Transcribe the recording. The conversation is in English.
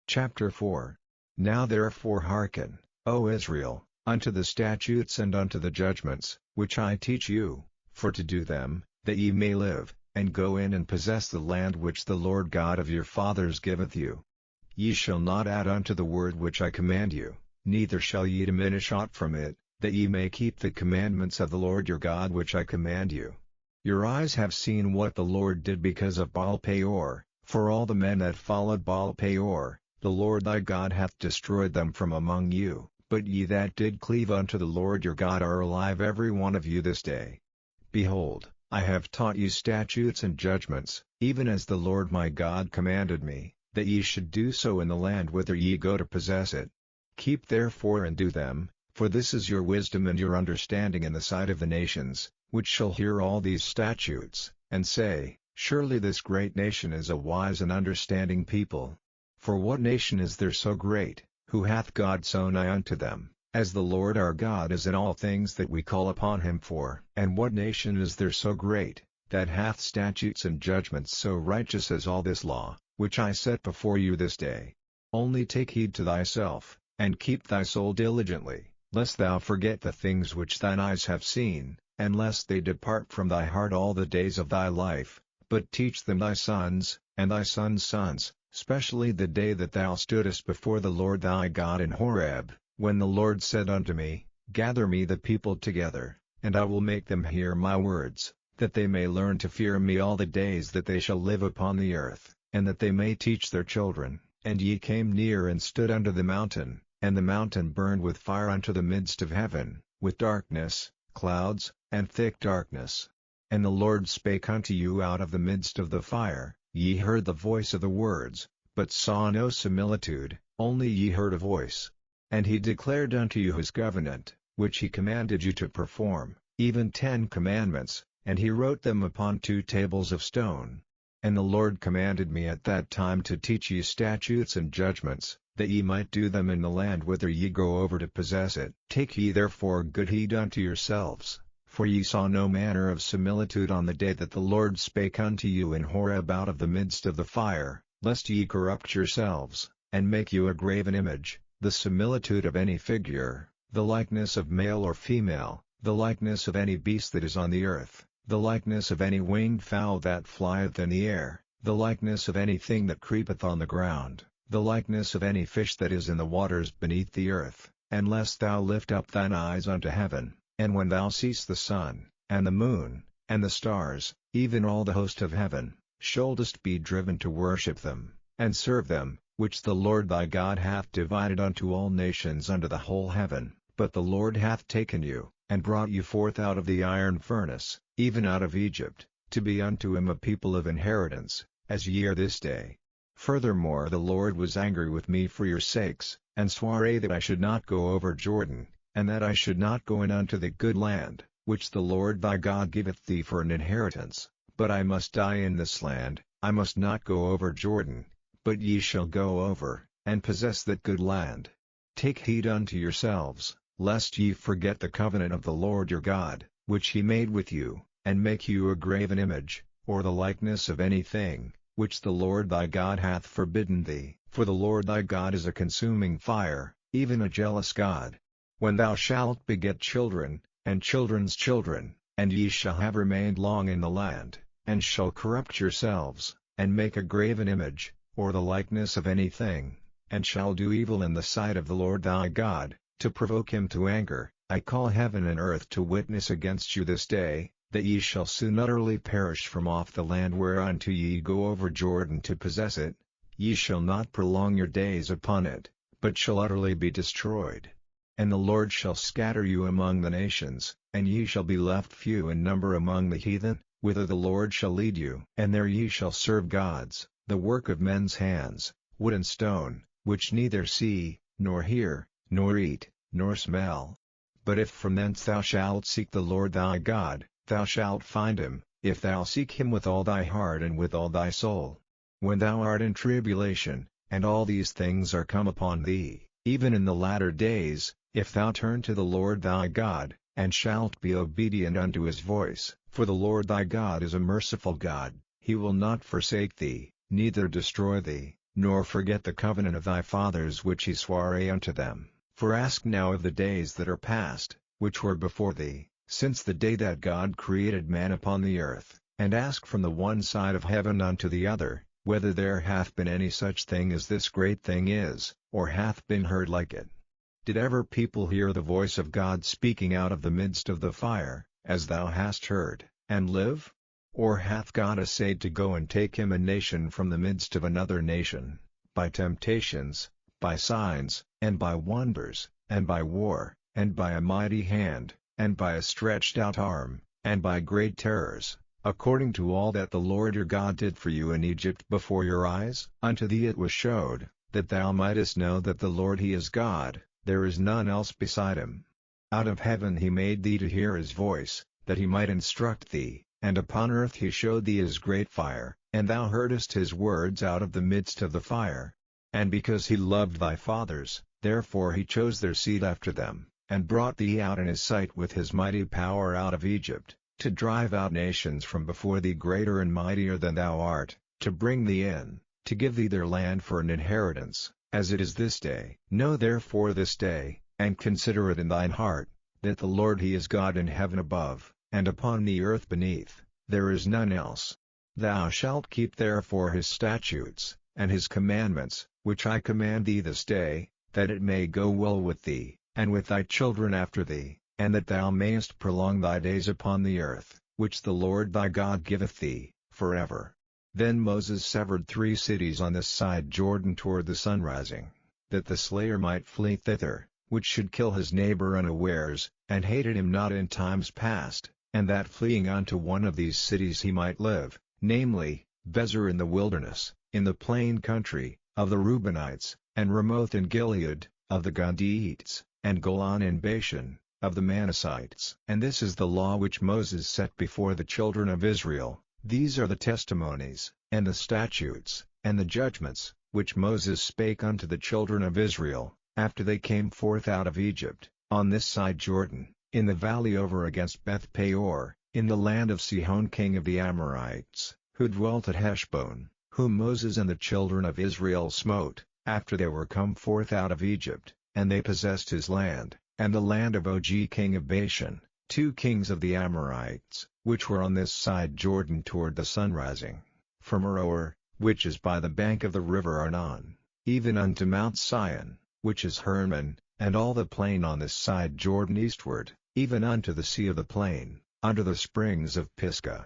Chapter 4. Now therefore hearken, O Israel, unto the statutes and unto the judgments, which I teach you, for to do them, that ye may live, and go in and possess the land which the Lord God of your fathers giveth you. Ye shall not add unto the word which I command you, neither shall ye diminish aught from it, that ye may keep the commandments of the Lord your God which I command you. Your eyes have seen what the Lord did because of Baal-peor, for all the men that followed Baal-peor, the Lord thy God hath destroyed them from among you, but ye that did cleave unto the Lord your God are alive every one of you this day. Behold, I have taught you statutes and judgments, even as the Lord my God commanded me, that ye should do so in the land whither ye go to possess it. Keep therefore and do them, for this is your wisdom and your understanding in the sight of the nations, which shall hear all these statutes, and say, Surely this great nation is a wise and understanding people. For what nation is there so great, who hath God so nigh unto them, as the Lord our God is in all things that we call upon him for? And what nation is there so great, that hath statutes and judgments so righteous as all this law, which I set before you this day? Only take heed to thyself, and keep thy soul diligently, lest thou forget the things which thine eyes have seen, and lest they depart from thy heart all the days of thy life, but teach them thy sons, and thy sons' sons, especially the day that thou stoodest before the Lord thy God in Horeb, when the Lord said unto me, Gather me the people together, and I will make them hear my words, that they may learn to fear me all the days that they shall live upon the earth, and that they may teach their children. And ye came near and stood under the mountain, and the mountain burned with fire unto the midst of heaven, with darkness, clouds, and thick darkness. And the Lord spake unto you out of the midst of the fire. Ye heard the voice of the words, but saw no similitude, only ye heard a voice. And he declared unto you his covenant, which he commanded you to perform, even 10 commandments, and he wrote them upon 2 tables of stone. And the Lord commanded me at that time to teach ye statutes and judgments, that ye might do them in the land whither ye go over to possess it. Take ye therefore good heed unto yourselves, for ye saw no manner of similitude on the day that the Lord spake unto you in Horeb out of the midst of the fire, lest ye corrupt yourselves, and make you a graven image, the similitude of any figure, the likeness of male or female, the likeness of any beast that is on the earth, the likeness of any winged fowl that flieth in the air, the likeness of anything that creepeth on the ground, the likeness of any fish that is in the waters beneath the earth, unless thou lift up thine eyes unto heaven. And when thou seest the sun, and the moon, and the stars, even all the host of heaven, shouldest be driven to worship them, and serve them, which the Lord thy God hath divided unto all nations under the whole heaven. But the Lord hath taken you, and brought you forth out of the iron furnace, even out of Egypt, to be unto him a people of inheritance, as ye are this day. Furthermore the Lord was angry with me for your sakes, and sware that I should not go over Jordan, and that I should not go in unto the good land, which the Lord thy God giveth thee for an inheritance, but I must die in this land. I must not go over Jordan, but ye shall go over, and possess that good land. Take heed unto yourselves, lest ye forget the covenant of the Lord your God, which he made with you, and make you a graven image, or the likeness of anything, which the Lord thy God hath forbidden thee. For the Lord thy God is a consuming fire, even a jealous God. When thou shalt beget children, and children's children, and ye shall have remained long in the land, and shall corrupt yourselves, and make a graven image, or the likeness of anything, and shall do evil in the sight of the Lord thy God, to provoke him to anger, I call heaven and earth to witness against you this day, that ye shall soon utterly perish from off the land whereunto ye go over Jordan to possess it. Ye shall not prolong your days upon it, but shall utterly be destroyed. And the Lord shall scatter you among the nations, and ye shall be left few in number among the heathen, whither the Lord shall lead you. And there ye shall serve gods, the work of men's hands, wood and stone, which neither see, nor hear, nor eat, nor smell. But if from thence thou shalt seek the Lord thy God, thou shalt find him, if thou seek him with all thy heart and with all thy soul. When thou art in tribulation, and all these things are come upon thee, even in the latter days, if thou turn to the Lord thy God, and shalt be obedient unto his voice, for the Lord thy God is a merciful God, he will not forsake thee, neither destroy thee, nor forget the covenant of thy fathers which he sware unto them. For ask now of the days that are past, which were before thee, since the day that God created man upon the earth, and ask from the one side of heaven unto the other, whether there hath been any such thing as this great thing is, or hath been heard like it. Did ever people hear the voice of God speaking out of the midst of the fire, as thou hast heard, and live? Or hath God essayed to go and take him a nation from the midst of another nation, by temptations, by signs, and by wonders, and by war, and by a mighty hand, and by a stretched out arm, and by great terrors, according to all that the Lord your God did for you in Egypt before your eyes? Unto thee it was showed, that thou mightest know that the Lord he is God, there is none else beside him. Out of heaven he made thee to hear his voice, that he might instruct thee, and upon earth he showed thee his great fire, and thou heardest his words out of the midst of the fire. And because he loved thy fathers, therefore he chose their seed after them, and brought thee out in his sight with his mighty power out of Egypt, to drive out nations from before thee greater and mightier than thou art, to bring thee in, to give thee their land for an inheritance, as it is this day. Know therefore this day, and consider it in thine heart, that the Lord he is God in heaven above, and upon the earth beneath, there is none else. Thou shalt keep therefore his statutes, and his commandments, which I command thee this day, that it may go well with thee, and with thy children after thee, and that thou mayest prolong thy days upon the earth, which the Lord thy God giveth thee, forever. Then Moses severed 3 cities on this side Jordan toward the sunrising, that the slayer might flee thither, which should kill his neighbor unawares, and hated him not in times past, and that fleeing unto one of these cities he might live, namely, Bezer in the wilderness, in the plain country, of the Reubenites, and Ramoth in Gilead, of the Gadiites, and Golan in Bashan, of the Manassites. And this is the law which Moses set before the children of Israel. These are the testimonies, and the statutes, and the judgments, which Moses spake unto the children of Israel, after they came forth out of Egypt, on this side Jordan, in the valley over against Beth Peor, in the land of Sihon king of the Amorites, who dwelt at Heshbon, whom Moses and the children of Israel smote, after they were come forth out of Egypt, and they possessed his land, and the land of Og king of Bashan, 2 kings of the Amorites, which were on this side Jordan toward the sunrising, from Aroer, which is by the bank of the river Arnon, even unto Mount Sion, which is Hermon, and all the plain on this side Jordan eastward, even unto the sea of the plain, under the springs of Pisgah,